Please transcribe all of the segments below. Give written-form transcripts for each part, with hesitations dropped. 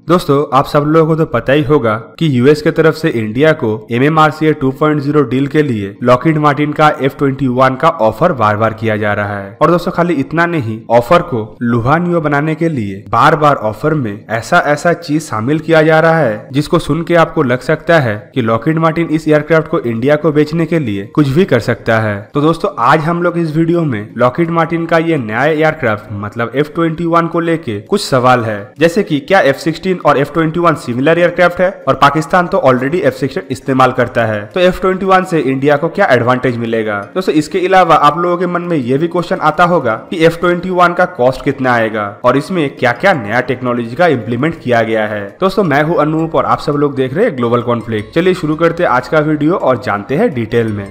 दोस्तों आप सब लोगों को तो पता ही होगा कि यूएस के तरफ से इंडिया को MMRCA 2.0 डील के लिए लॉकहीड मार्टिन का F-21 का ऑफर बार बार किया जा रहा है। और दोस्तों खाली इतना नहीं, ऑफर को लुभानियो बनाने के लिए बार बार ऑफर में ऐसा ऐसा चीज शामिल किया जा रहा है जिसको सुन के आपको लग सकता है कि लॉकहीड मार्टिन इस एयरक्राफ्ट को इंडिया को बेचने के लिए कुछ भी कर सकता है। तो दोस्तों आज हम लोग इस वीडियो में लॉकहीड मार्टिन का ये नया एयरक्राफ्ट मतलब F-21 को लेके कुछ सवाल है, जैसे कि क्या F-16 और F-21 सिमिलर एयरक्राफ्ट है और पाकिस्तान तो ऑलरेडी F-16 इस्तेमाल करता है, तो F-21 से इंडिया को क्या एडवांटेज मिलेगा। दोस्तों इसके अलावा आप लोगों के मन में ये भी क्वेश्चन आता होगा कि F-21 का कॉस्ट कितना आएगा और इसमें क्या क्या नया टेक्नोलॉजी का इम्प्लीमेंट किया गया है। दोस्तों मैं हूं अनूप और आप सब लोग देख रहे हैं ग्लोबल कॉन्फ्लिक्ट। चलिए शुरू करते हैं आज का वीडियो और जानते हैं डिटेल में।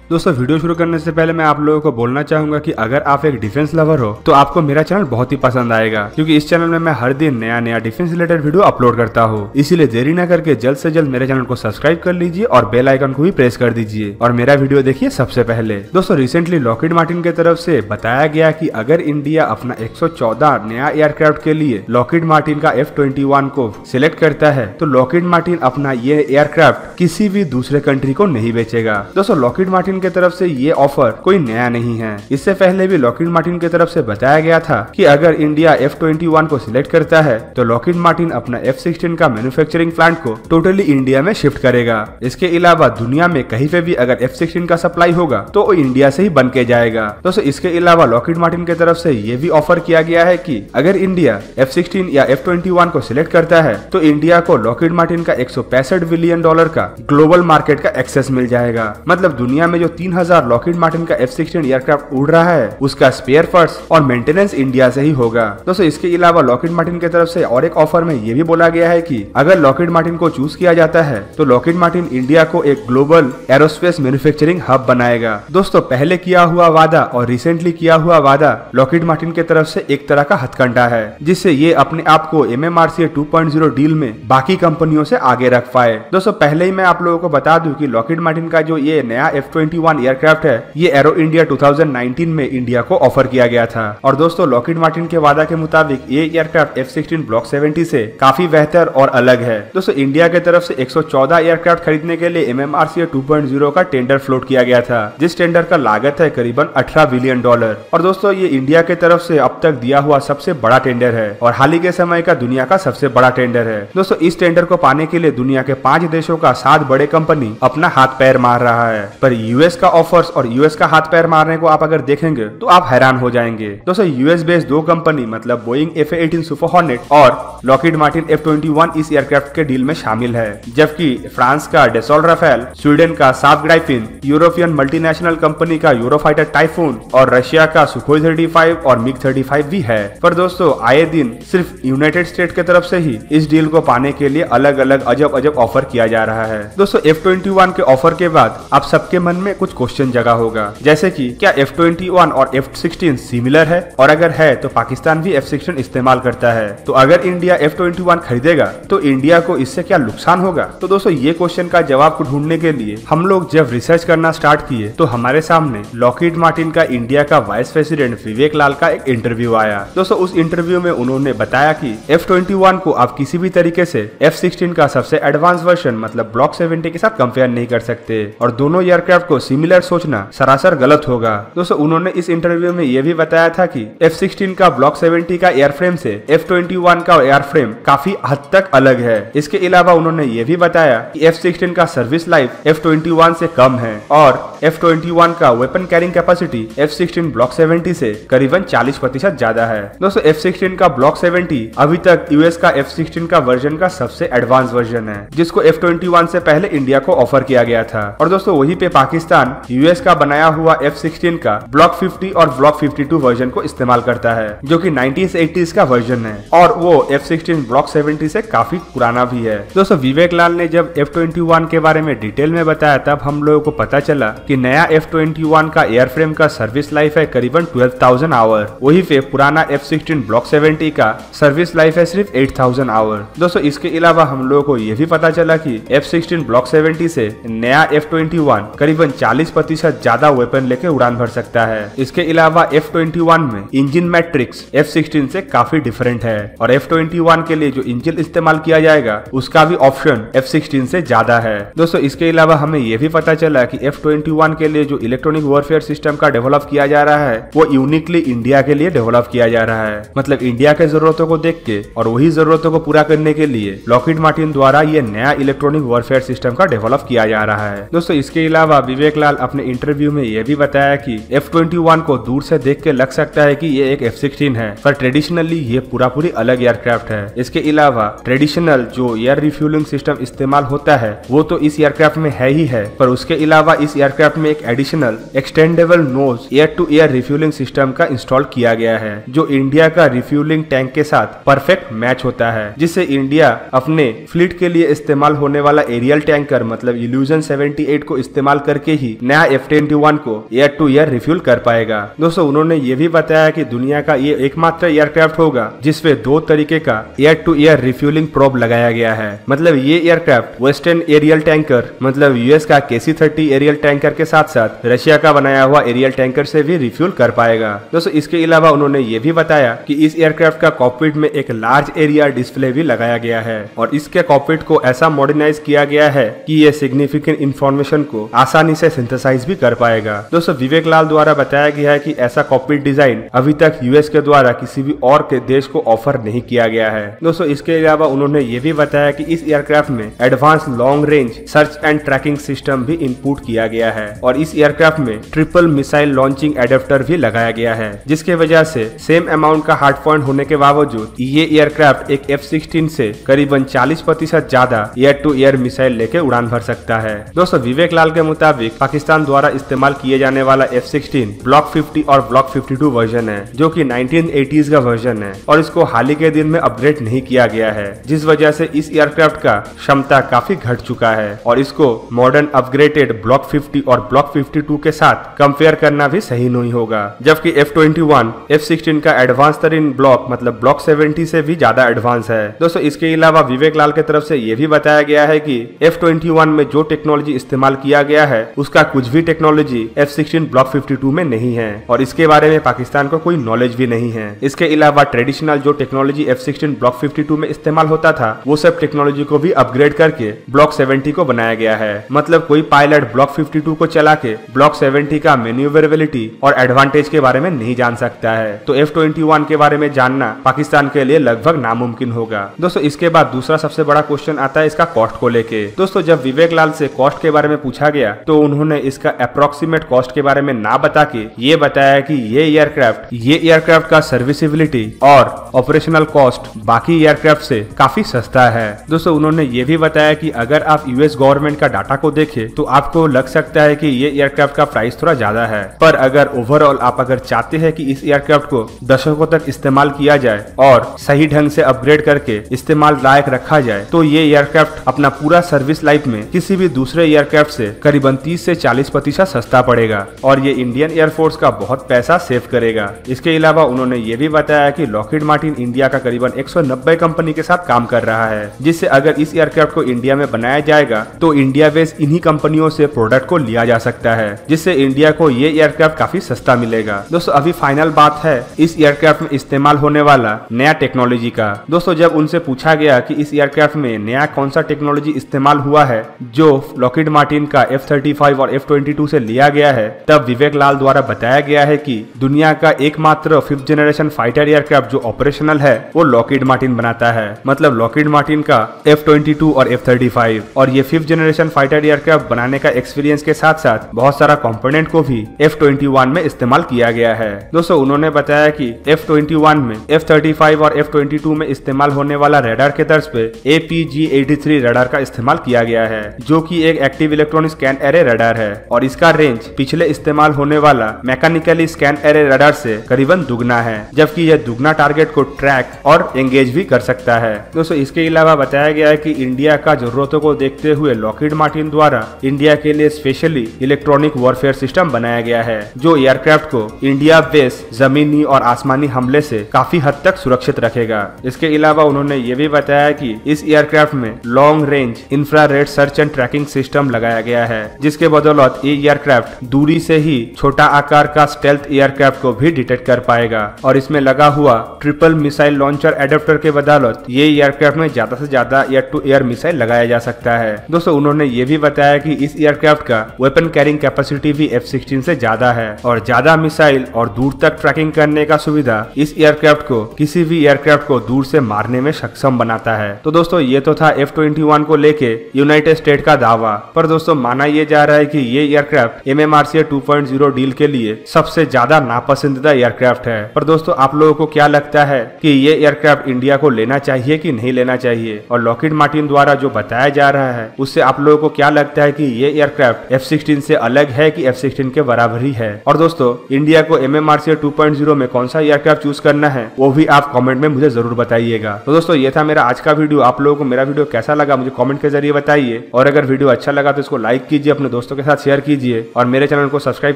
दोस्तों वीडियो शुरू करने से पहले मैं आप लोगों को बोलना चाहूंगा कि अगर आप एक डिफेंस लवर हो तो आपको मेरा चैनल बहुत ही पसंद आएगा, क्योंकि इस चैनल में मैं हर दिन नया नया डिफेंस रिलेटेड वीडियो अपलोड करता हूँ। इसीलिए देरी न करके जल्द से जल्द मेरे चैनल को सब्सक्राइब कर लीजिए और बेल आइकन को भी प्रेस कर दीजिए और मेरा वीडियो देखिए सबसे पहले। दोस्तों रिसेंटली लॉकहीड मार्टिन की तरफ से बताया गया कि अगर इंडिया अपना 114 नया एयरक्राफ्ट के लिए लॉकहीड मार्टिन का F-21 को सिलेक्ट करता है तो लॉकहीड मार्टिन अपना ये एयरक्राफ्ट किसी भी दूसरे कंट्री को नहीं बेचेगा। दोस्तों लॉकहीड मार्टिन की तरफ से ये ऑफर कोई नया नहीं है। इससे पहले भी लॉकहीड मार्टिन की तरफ से बताया गया था कि अगर इंडिया F-21 को सिलेक्ट करता है तो लॉकहीड मार्टिन अपना F-16 का मैन्युफैक्चरिंग प्लांट को टोटली इंडिया में शिफ्ट करेगा। इसके अलावा दुनिया में कहीं पे भी अगर F-16 का सप्लाई होगा तो वो इंडिया से ही बन के जाएगा। दोस्तों इसके अलावा लॉकहीड मार्टिन की तरफ से ये भी ऑफर किया गया है कि अगर इंडिया F-16 या F-21 को सिलेक्ट करता है तो इंडिया को लॉकहीड मार्टिन का $165 बिलियन का ग्लोबल मार्केट का एक्सेस मिल जाएगा। मतलब दुनिया में जो 3000 लॉकहीड मार्टिन का F-16 एयरक्राफ्ट उड़ रहा है उसका स्पेयर पार्ट्स और मेंटेनेंस इंडिया से ही होगा। दोस्तों इसके अलावा लॉकहीड मार्टिन की तरफ से और एक ऑफर में ये भी बोला गया है कि अगर लॉकहीड मार्टिन को चूज किया जाता है तो लॉकहीड मार्टिन इंडिया को एक ग्लोबल एरोस्पेस मैन्युफैक्चरिंग हब बनाएगा। दोस्तों पहले किया हुआ वादा और रिसेंटली किया हुआ वादा लॉकहीड मार्टिन की तरफ से एक तरह का हथकंडा है, जिससे ये अपने आप को MMRCA 2.0 डील में बाकी कंपनियों से आगे रख पाए। दोस्तों पहले ही मैं आप लोगों को बता दूं कि लॉकहीड मार्टिन का जो ये नया F-21 एयरक्राफ्ट है ये एरो इंडिया 2019 में इंडिया को ऑफर किया गया था। और दोस्तों लॉकहीड मार्टिन के वादा के मुताबिक ये एयरक्राफ्ट F-16 ब्लॉक 70 से काफी बेहतर और अलग है। दोस्तों इंडिया की तरफ से 114 एयरक्राफ्ट खरीदने के लिए MMRCA 2.0 का टेंडर फ्लोट किया गया था, जिस टेंडर का लागत है करीबन $18 बिलियन। और दोस्तों ये इंडिया की तरफ से अब तक दिया हुआ सबसे बड़ा टेंडर है और हाल ही के समय का दुनिया का सबसे बड़ा टेंडर है। दोस्तों इस टेंडर को पाने के लिए दुनिया के 5 देशों का 7 बड़े कंपनी अपना हाथ पैर मार रहा है, पर यूएस का ऑफर्स और यूएस का हाथ पैर मारने को आप अगर देखेंगे तो आप हैरान हो जाएंगे। दोस्तों यूएस बेस्ड 2 कंपनी मतलब बोइंग FA-18 सुपर हॉर्नेट और लॉकहीड मार्टिन F-21 इस एयरक्राफ्ट के डील में शामिल है, जबकि फ्रांस का डेसॉल्ट राफेल, स्वीडन का साफ ग्राइफिन, यूरोपियन मल्टीनेशनल कंपनी का यूरोफाइटर टाइफून और रशिया का सुखोई 35 और मिग 35 भी है। पर दोस्तों आए दिन सिर्फ यूनाइटेड स्टेट की तरफ से ही इस डील को पाने के लिए अलग अलग अजब अजब ऑफर किया जा रहा है। दोस्तों F-21 के ऑफर के बाद आप सबके मन में कुछ क्वेश्चन जगह होगा, जैसे कि क्या F-21 और F-16 सिमिलर है, और अगर है तो पाकिस्तान भी F-16 इस्तेमाल करता है, तो अगर इंडिया F-21 खरीदेगा तो इंडिया को इससे क्या नुकसान होगा। तो दोस्तों ये क्वेश्चन का जवाब को ढूंढने के लिए हम लोग जब रिसर्च करना स्टार्ट किए तो हमारे सामने लॉकहीड मार्टिन का इंडिया का वाइस प्रेसिडेंट विवेक लाल का एक इंटरव्यू आया। दोस्तों उस इंटरव्यू में उन्होंने बताया कि F-21 को आप किसी भी तरीके से F-16 का सबसे एडवांस वर्जन मतलब ब्लॉक 70 के साथ कंपेयर नहीं कर सकते और दोनों एयरक्राफ्ट को सिमिलर सोचना सरासर गलत होगा। दोस्तों उन्होंने इस इंटरव्यू में यह भी बताया था कि F-16 का ब्लॉक 70 का एयरफ्रेम से F-21 का एयरफ्रेम काफी हद तक अलग है। इसके अलावा उन्होंने ये भी बताया कि F-16 का सर्विस लाइफ F-21 से कम है और F-21 का weapon carrying capacity F-16 block 70 से करीबन 40% ज्यादा है। दोस्तों F-16 का ब्लॉक 70 अभी तक यूएस का F-16 का वर्जन का सबसे एडवांस वर्जन है, जिसको F-21 से पहले इंडिया को ऑफर किया गया था। और दोस्तों वहीं पे पाकिस्तान यूएस का बनाया हुआ F-16 का ब्लॉक 50 और ब्लॉक 52 वर्जन को इस्तेमाल करता है, जो कि 1980s का वर्जन है और वो F-16 ब्लॉक 70 से काफी पुराना भी है। दोस्तों विवेक लाल ने जब F-21 के बारे में डिटेल में बताया तब हम लोगों को पता चला कि नया F-21 का एयरफ्रेम का सर्विस लाइफ है करीबन 12,000 आवर, वही पे पुराना F-16 ब्लॉक 70 का सर्विस लाइफ है सिर्फ 8,000 आवर। दोस्तों इसके अलावा हम लोगों को यह भी पता चला कि F-16 ब्लॉक 70 से नया F-21 करीबन 40% ज्यादा वेपन लेके उड़ान भर सकता है। इसके अलावा F-21 में इंजन मैट्रिक्स F-16 से काफी डिफरेंट है और F-21 के लिए जो इंजन इस्तेमाल किया जाएगा उसका भी ऑप्शन F-16 से ज्यादा है। दोस्तों इसके अलावा हमें यह भी पता चला कि F-21 के लिए जो इलेक्ट्रॉनिक वॉरफेयर सिस्टम का डेवलप किया जा रहा है वो यूनिकली इंडिया के लिए डेवलप किया जा रहा है। मतलब इंडिया के जरूरतों को देख के और वही जरूरतों को पूरा करने के लिए लॉकहीड मार्टिन द्वारा ये नया इलेक्ट्रॉनिक वॉरफेयर सिस्टम का डेवलप किया जा रहा है। दोस्तों इसके अलावा विवेक लाल अपने इंटरव्यू में यह भी बताया कि F-21 को दूर से देख के लग सकता है कि ये एक F-16 है, पर ट्रेडिशनली ये पूरी अलग एयरक्राफ्ट है। इसके अलावा ट्रेडिशनल जो एयर रिफ्यूलिंग सिस्टम इस्तेमाल होता है वो तो इस एयरक्राफ्ट में है ही है, पर उसके अलावा इस एयरक्राफ्ट में एक additional extendable nose air to air refuelling system का इंस्टॉल किया गया है, जो इंडिया का रिफ्यूलिंग टैंक के साथ परफेक्ट मैच होता है, जिससे इंडिया अपने फ्लीट के लिए इस्तेमाल होने वाला एरियल टैंकर मतलब इल्यूजन 78 को इस्तेमाल करके ही नया F-21 को एयर टू एयर रिफ्यूल कर पाएगा। दोस्तों उन्होंने ये भी बताया कि दुनिया का ये एकमात्र एयरक्राफ्ट होगा जिसमें 2 तरीके का air to air refuelling probe लगाया गया है। मतलब ये एयरक्राफ्ट वेस्टर्न एरियल टैंकर मतलब यूएस का KC-30 एरियल टैंकर के साथ साथ रशिया का बनाया हुआ एरियल टैंकर से भी रिफ्यूल कर पाएगा। दोस्तों इसके अलावा उन्होंने ये भी बताया कि इस एयरक्राफ्ट का कॉकपिट में एक लार्ज एरिया डिस्प्ले भी लगाया गया है और इसके कॉकपिट को ऐसा मॉडर्नाइज किया गया है कि ये सिग्निफिकेंट इंफॉर्मेशन को आसानी से सिंथेसाइज भी कर पाएगा। दोस्तों विवेक लाल द्वारा बताया गया है कि ऐसा कॉकपिट डिजाइन अभी तक यूएस के द्वारा किसी भी और के देश को ऑफर नहीं किया गया है। दोस्तों इसके अलावा उन्होंने ये भी बताया कि इस एयरक्राफ्ट में advance long range search and tracking system भी इनपुट किया गया है और इस एयरक्राफ्ट में ट्रिपल मिसाइल लॉन्चिंग एडेप्टर भी लगाया गया है, जिसके वजह से सेम अमाउंट का हार्ड पॉइंट होने के बावजूद ये एयरक्राफ्ट एक F-16 से करीबन 40% ज्यादा एयर टू एयर मिसाइल लेके उड़ान भर सकता है। दोस्तों विवेक लाल के मुताबिक पाकिस्तान द्वारा इस्तेमाल किए जाने वाला F-16 ब्लॉक 50 और ब्लॉक 52 वर्जन है, जो कि 1980s का वर्जन है और इसको हाल ही के दिन में अपग्रेड नहीं किया गया है, जिस वजह से इस एयरक्राफ्ट का क्षमता काफी घट चुका है और इसको मॉडर्न अपग्रेडेड ब्लॉक 50 और ब्लॉक 52 के साथ कंपेयर करना भी सही नहीं होगा। जबकि F-21 F-16 का एडवांस तरीन ब्लॉक मतलब ब्लॉक 70 से भी ज्यादा एडवांस है। दोस्तों इसके अलावा विवेक लाल की तरफ से यह भी बताया गया है कि F-21 में जो टेक्नोलॉजी इस्तेमाल किया गया है उसका कुछ भी टेक्नोलॉजी F-16 ब्लॉक 52 में नहीं है और इसके बारे में पाकिस्तान को कोई नॉलेज भी नहीं है। इसके अलावा ट्रेडिशनल जो टेक्नोलॉजी F-16 ब्लॉक 52 में इस्तेमाल होता था वो सब टेक्नोलॉजी को भी अपग्रेड करके ब्लॉक 70 को बनाया गया है। मतलब कोई पायलट ब्लॉक 52 को चला के ब्लॉक 70 का मैन्यूवरेबिलिटी और एडवांटेज के बारे में नहीं जान सकता है, तो F-21 के बारे में जानना पाकिस्तान के लिए लगभग नामुमकिन होगा। दोस्तों इसके बाद दूसरा सबसे बड़ा क्वेश्चन आता है इसका कॉस्ट को लेके। दोस्तों जब विवेक लाल से कॉस्ट के बारे में पूछा गया तो उन्होंने इसका अप्रोक्सीमेट कॉस्ट के बारे में ना बता के ये बताया कि ये एयरक्राफ्ट का सर्विसिबिलिटी और ऑपरेशनल कॉस्ट बाकी एयरक्राफ्ट से काफी सस्ता है। दोस्तों उन्होंने ये भी बताया कि अगर आप यूएस गवर्नमेंट का डाटा को देखें तो आपको लग सकता है कि ये एयरक्राफ्ट का प्राइस थोड़ा ज्यादा है, पर अगर ओवरऑल आप अगर चाहते हैं कि इस एयरक्राफ्ट को दशकों तक इस्तेमाल किया जाए और सही ढंग से अपग्रेड करके इस्तेमाल लायक रखा जाए तो ये एयरक्राफ्ट अपना पूरा सर्विस लाइफ में किसी भी दूसरे एयरक्राफ्ट से करीबन 30 से 40% सस्ता पड़ेगा और ये इंडियन एयरफोर्स का बहुत पैसा सेव करेगा। इसके अलावा उन्होंने ये भी बताया कि लॉकहीड मार्टिन इंडिया का करीबन 190 कंपनी के साथ काम कर रहा है, जिससे अगर इस एयरक्राफ्ट को इंडिया में बनाया जाएगा तो इंडिया बेस इन्हीं कंपनियों से प्रोडक्ट को लिया जा सकता है, जिससे इंडिया को ये एयरक्राफ्ट काफी सस्ता मिलेगा। दोस्तों अभी फाइनल बात है इस एयरक्राफ्ट में इस्तेमाल होने वाला नया टेक्नोलॉजी का। दोस्तों जब उनसे पूछा गया कि इस एयरक्राफ्ट में नया कौन सा टेक्नोलॉजी इस्तेमाल हुआ है जो लॉकहीड मार्टिन का F-35 और F-22 से लिया गया है, तब विवेक लाल द्वारा बताया गया है कि दुनिया का एकमात्र 5th जनरेशन फाइटर एयरक्राफ्ट जो ऑपरेशनल है वो लॉकहीड मार्टिन बनाता है। मतलब लॉकहीड मार्टिन का F-22 और F-35 और ये 5th जनरेशन फाइटर एयरक्राफ्ट बनाने का एक्सपीरियंस के साथ साथ बहुत सारा कंपोनेंट को भी F-21 में इस्तेमाल किया गया है। दोस्तों उन्होंने बताया कि F-21 में F-35 और F-22 में इस्तेमाल होने वाला रडार के तर्ज पे APG-83 रडार का इस्तेमाल किया गया है, जो कि एक active electronic scan array radar है और इसका रेंज पिछले इस्तेमाल होने वाला मैकेनिकली स्कैन एरे रडार से करीबन दुगना है, जबकि यह दुगना टारगेट को ट्रैक और एंगेज भी कर सकता है। दोस्तों इसके अलावा बताया गया है कि इंडिया का जरूरतों को देखते हुए लॉकहीड मार्टिन द्वारा इंडिया के लिए स्पेशली इलेक्ट्रॉनिक वॉरफेयर सिस्टम बनाया गया है, जो एयरक्राफ्ट को इंडिया बेस जमीनी और आसमानी हमले से काफी हद तक सुरक्षित रखेगा। इसके अलावा उन्होंने ये भी बताया कि इस एयरक्राफ्ट में long range infrared search and tracking system लगाया गया है, जिसके बदौलत ये एयरक्राफ्ट दूरी से ही छोटा आकार का स्टेल्थ एयरक्राफ्ट को भी डिटेक्ट कर पाएगा और इसमें लगा हुआ ट्रिपल मिसाइल लॉन्चर एडेप्टर के बदौलत ये एयरक्राफ्ट में ज्यादा से ज्यादा एयर टू एयर मिसाइल लगाया जा सकता है। दोस्तों उन्होंने ये भी बताया कि इस एयरक्राफ्ट का वेपन कैरिंग कैपेसिटी भी F-16 से ज्यादा है और ज्यादा मिसाइल और दूर तक ट्रैकिंग करने का सुविधा इस एयरक्राफ्ट को किसी भी एयरक्राफ्ट को दूर से मारने में सक्षम बनाता है। तो दोस्तों ये तो था F-21 को लेके यूनाइटेड स्टेट का दावा, पर दोस्तों माना यह जा रहा है कि ये एयरक्राफ्ट MMRCA 2.0 डील के लिए सबसे ज्यादा नापसंदीदा एयरक्राफ्ट है। पर दोस्तों आप लोगों को क्या लगता है कि ये एयरक्राफ्ट इंडिया को लेना चाहिए कि नहीं लेना चाहिए, और लॉकहीड मार्टिन द्वारा जो बताया जा रहा है उससे आप लोगों को क्या लगता है कि ये एयरक्राफ्ट F-16 से अलग है कि F-16 के बराबर ही है। और दोस्तों इंडिया को MMRCA 2.0 में कौन सा एयरक्राफ्ट चूज करना है वो भी आप कमेंट में मुझे जरूर बताइएगा। तो दोस्तों ये था मेरा आज का वीडियो। आप लोगों को मेरा वीडियो कैसा लगा मुझे कमेंट के जरिए बताइए, और अगर वीडियो अच्छा लगा तो इसको लाइक कीजिए, अपने दोस्तों के साथ शेयर कीजिए और मेरे चैनल को सब्सक्राइब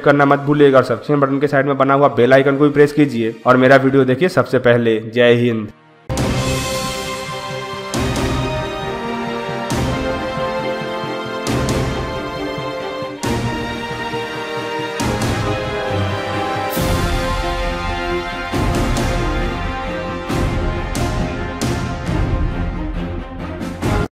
करना मत भूलिएगा और सब्सक्राइब बटन के साइड में बना हुआ बेल आइकन को भी प्रेस कीजिए और मेरा वीडियो देखिए सबसे पहले। जय हिंद।